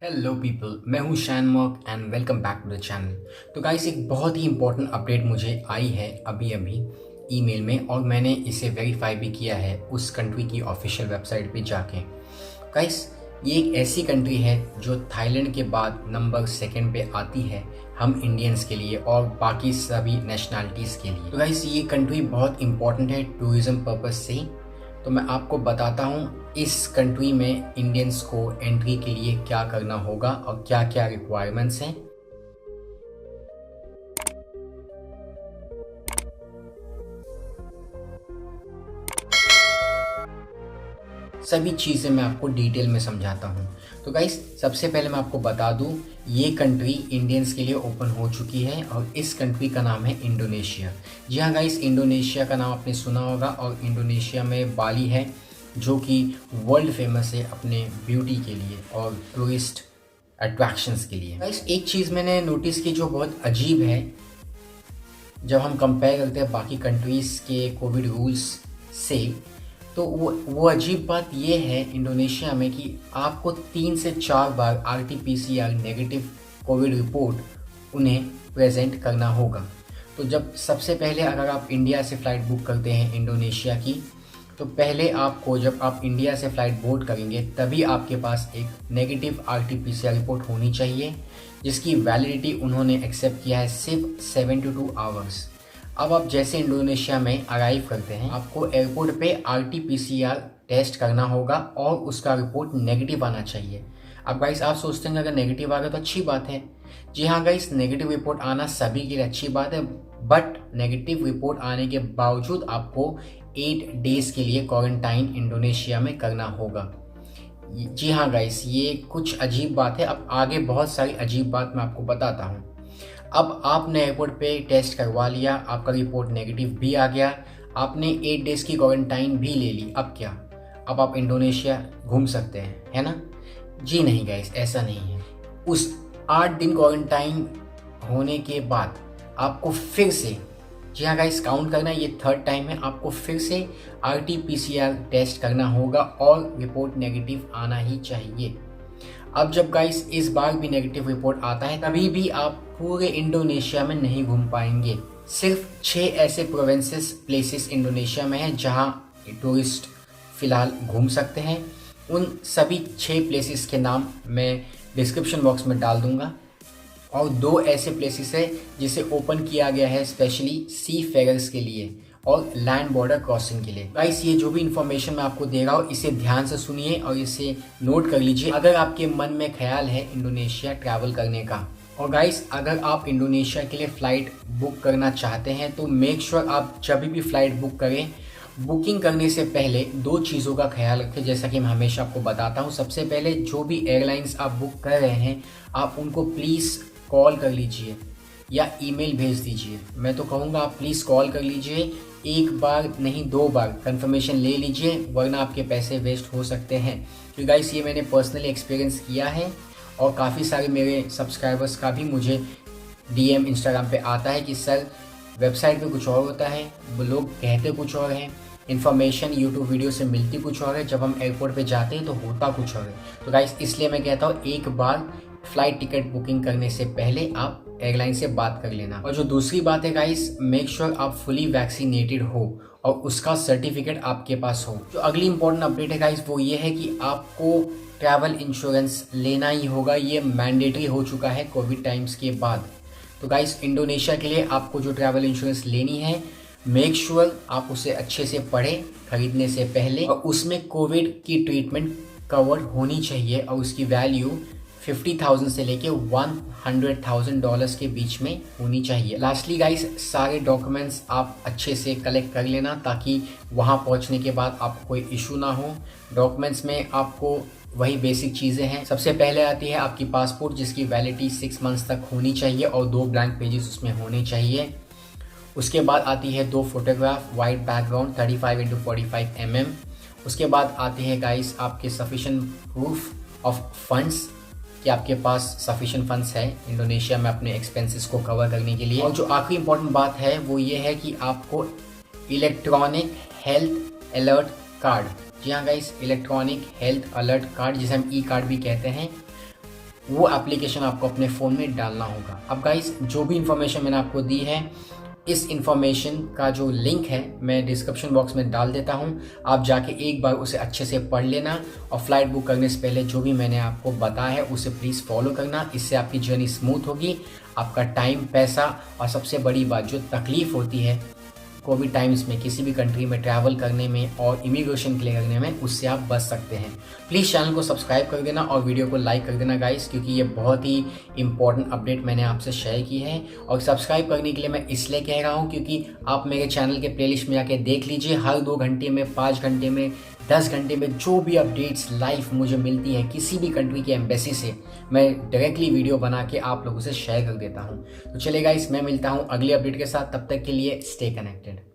Hello people, मैं हूँ शैन मॉक and welcome back to the channel. तो गाइस, एक बहुत ही इंपॉर्टेंट अपडेट मुझे आई है अभी अभी ईमेल में, और मैंने इसे वेरीफाई भी किया है उस कंट्री की ऑफिशियल वेबसाइट पे जाके। गाइस, ये एक ऐसी कंट्री है जो थाईलैंड के बाद नंबर सेकंड पे आती है हम इंडियंस के लिए और बाकी सभी नेशनैलिटीज़ के लिए। तो गाइस, ये कंट्री बहुत इंपॉर्टेंट है टूरिज्म पर्पज से। तो मैं आपको बताता हूँ इस कंट्री में इंडियंस को एंट्री के लिए क्या करना होगा और क्या क्या रिक्वायरमेंट्स हैं। सभी चीज़ें मैं आपको डिटेल में समझाता हूँ। तो गाइस, सबसे पहले मैं आपको बता दूँ, ये कंट्री इंडियंस के लिए ओपन हो चुकी है और इस कंट्री का नाम है इंडोनेशिया। जी हाँ गाइस, इंडोनेशिया का नाम आपने सुना होगा और इंडोनेशिया में बाली है जो कि वर्ल्ड फेमस है अपने ब्यूटी के लिए और टूरिस्ट अट्रैक्शंस के लिए। गाइस, एक चीज़ मैंने नोटिस की जो बहुत अजीब है, जब हम कंपेयर करते हैं बाकी कंट्रीज़ के कोविड रूल्स से, तो वो अजीब बात ये है इंडोनेशिया में कि आपको 3 से 4 बार RT-PCR नेगेटिव कोविड रिपोर्ट उन्हें प्रेजेंट करना होगा। तो जब सबसे पहले अगर आप इंडिया से फ़्लाइट बुक करते हैं इंडोनेशिया की, तो पहले आपको, जब आप इंडिया से फ़्लाइट बोर्ड करेंगे, तभी आपके पास एक नेगेटिव RT-PCR रिपोर्ट होनी चाहिए जिसकी वैलिडिटी उन्होंने एक्सेप्ट किया है सिर्फ 72 आवर्स। अब आप जैसे इंडोनेशिया में अराइव करते हैं, आपको एयरपोर्ट पे RT-PCR टेस्ट करना होगा और उसका रिपोर्ट नेगेटिव आना चाहिए। अब गाइस, आप सोचते हैं अगर नेगेटिव आ गया तो अच्छी बात है। जी हाँ गाइस, नेगेटिव रिपोर्ट आना सभी के लिए अच्छी बात है, बट नेगेटिव रिपोर्ट आने के बावजूद आपको 8 डेज के लिए क्वारंटाइन इंडोनेशिया में करना होगा। जी हाँ गाइस, ये कुछ अजीब बात है। अब आगे बहुत सारी अजीब बात मैं आपको बताता हूँ। अब आपने एयरपोर्ट पे टेस्ट करवा लिया, आपका रिपोर्ट नेगेटिव भी आ गया, आपने 8 डेज की क्वारंटाइन भी ले ली। अब क्या? अब आप इंडोनेशिया घूम सकते हैं, है ना? जी नहीं गाइस, ऐसा नहीं है। उस 8 दिन क्वारंटाइन होने के बाद आपको फिर से, जी हाँ गाइस, काउंट करना, ये थर्ड टाइम है, आपको फिर से RT-PCR टेस्ट करना होगा और रिपोर्ट नेगेटिव आना ही चाहिए। अब जब गाइस इस बार भी नेगेटिव रिपोर्ट आता है, तभी भी आप पूरे इंडोनेशिया में नहीं घूम पाएंगे। सिर्फ 6 ऐसे प्रोविंसेस प्लेसेस इंडोनेशिया में हैं जहां टूरिस्ट फिलहाल घूम सकते हैं। उन सभी 6 प्लेसेस के नाम मैं डिस्क्रिप्शन बॉक्स में डाल दूंगा। और 2 ऐसे प्लेसेस है जिसे ओपन किया गया है स्पेशली सी फेयर्स के लिए और लैंड बॉर्डर क्रॉसिंग के लिए। गाइस, ये जो भी इंफॉर्मेशन मैं आपको दे रहा हूँ, इसे ध्यान से सुनिए और इसे नोट कर लीजिए अगर आपके मन में ख्याल है इंडोनेशिया ट्रैवल करने का। और गाइस, अगर आप इंडोनेशिया के लिए फ़्लाइट बुक करना चाहते हैं तो मेक श्योर आप जब भी फ़्लाइट बुक करें, बुकिंग करने से पहले 2 चीज़ों का ख्याल रखें, जैसा कि मैं हमेशा आपको बताता हूँ। सबसे पहले, जो भी एयरलाइंस आप बुक कर रहे हैं, आप उनको प्लीज़ कॉल कर लीजिए या ईमेल भेज दीजिए। मैं तो कहूँगा आप प्लीज़ कॉल कर लीजिए, एक बार नहीं 2 बार कंफर्मेशन ले लीजिए, वरना आपके पैसे वेस्ट हो सकते हैं। क्योंकि गाइस, ये मैंने पर्सनली एक्सपीरियंस किया है और काफ़ी सारे मेरे सब्सक्राइबर्स का भी मुझे DM इंस्टाग्राम पे आता है कि सर, वेबसाइट पे कुछ और होता है, वो लोग कहते कुछ और हैं, इन्फॉर्मेशन यूट्यूब वीडियो से मिलती कुछ और है, जब हम एयरपोर्ट पे जाते हैं तो होता कुछ और है। तो गाइस, इसलिए मैं कहता हूँ एक बार फ्लाइट टिकट बुकिंग करने से पहले आप एयरलाइन से बात कर लेना। और जो दूसरी बात है गाइस, मेक श्योर आप फुली वैक्सीनेटेड हो और उसका सर्टिफिकेट आपके पास हो। जो अगली इंपॉर्टेंट अपडेट है गाइस, वो ये है कि आपको ट्रैवल इंश्योरेंस लेना ही होगा। ये मैंडेटरी हो चुका है कोविड टाइम्स के बाद। तो गाइस, इंडोनेशिया के लिए आपको जो ट्रैवल इंश्योरेंस लेनी है, मेक श्योर आप उसे अच्छे से पढ़ें खरीदने से पहले, और उसमें कोविड की ट्रीटमेंट कवर होनी चाहिए और उसकी वैल्यू 50,000 से लेके $100,000 के बीच में होनी चाहिए। लास्टली गाइस, सारे डॉक्यूमेंट्स आप अच्छे से कलेक्ट कर लेना ताकि वहाँ पहुँचने के बाद आपको कोई इशू ना हो। डॉक्यूमेंट्स में आपको वही बेसिक चीज़ें हैं। सबसे पहले आती है आपकी पासपोर्ट, जिसकी वैलिडिटी 6 मंथ्स तक होनी चाहिए और 2 ब्लैंक पेजेस उसमें होने चाहिए। उसके बाद आती है 2 photograph, white background, 35x45 mm। उसके बाद आती है गाइस आपके सफिशिएंट प्रूफ ऑफ फंड्स, कि आपके पास सफिशिएंट फंड्स है इंडोनेशिया में अपने एक्सपेंसेस को कवर करने के लिए। और जो आखिरी इंपॉर्टेंट बात है वो ये है कि आपको इलेक्ट्रॉनिक हेल्थ अलर्ट कार्ड, जी हाँ guys, electronic health alert card, जिसे हम ई कार्ड भी कहते हैं, वो एप्लीकेशन आपको अपने फ़ोन में डालना होगा। अब गाइस जो भी इन्फॉर्मेशन मैंने आपको दी है, इस इन्फॉर्मेशन का जो लिंक है मैं डिस्क्रिप्शन बॉक्स में डाल देता हूँ। आप जाके एक बार उसे अच्छे से पढ़ लेना और फ्लाइट बुक करने से पहले जो भी मैंने आपको बताया है उसे प्लीज़ फॉलो करना। इससे आपकी जर्नी स्मूथ होगी, आपका टाइम, पैसा और सबसे बड़ी बात जो तकलीफ़ होती है कोविड टाइम्स में किसी भी कंट्री में ट्रैवल करने में और इमिग्रेशन क्लियर करने में, उससे आप बच सकते हैं। प्लीज़ चैनल को सब्सक्राइब कर देना और वीडियो को लाइक कर देना गाइस, क्योंकि ये बहुत ही इंपॉर्टेंट अपडेट मैंने आपसे शेयर की है। और सब्सक्राइब करने के लिए मैं इसलिए कह रहा हूँ क्योंकि आप मेरे चैनल के प्लेलिस्ट में जाके देख लीजिए, हर 2 घंटे में, 5 घंटे में, 10 घंटे में जो भी अपडेट्स लाइव मुझे मिलती हैं किसी भी कंट्री की एम्बेसी से, मैं डायरेक्टली वीडियो बना के आप लोगों से शेयर कर देता हूँ। तो चलिए गाइस, मैं मिलता हूँ अगले अपडेट के साथ, तब तक के लिए स्टे कनेक्टेड।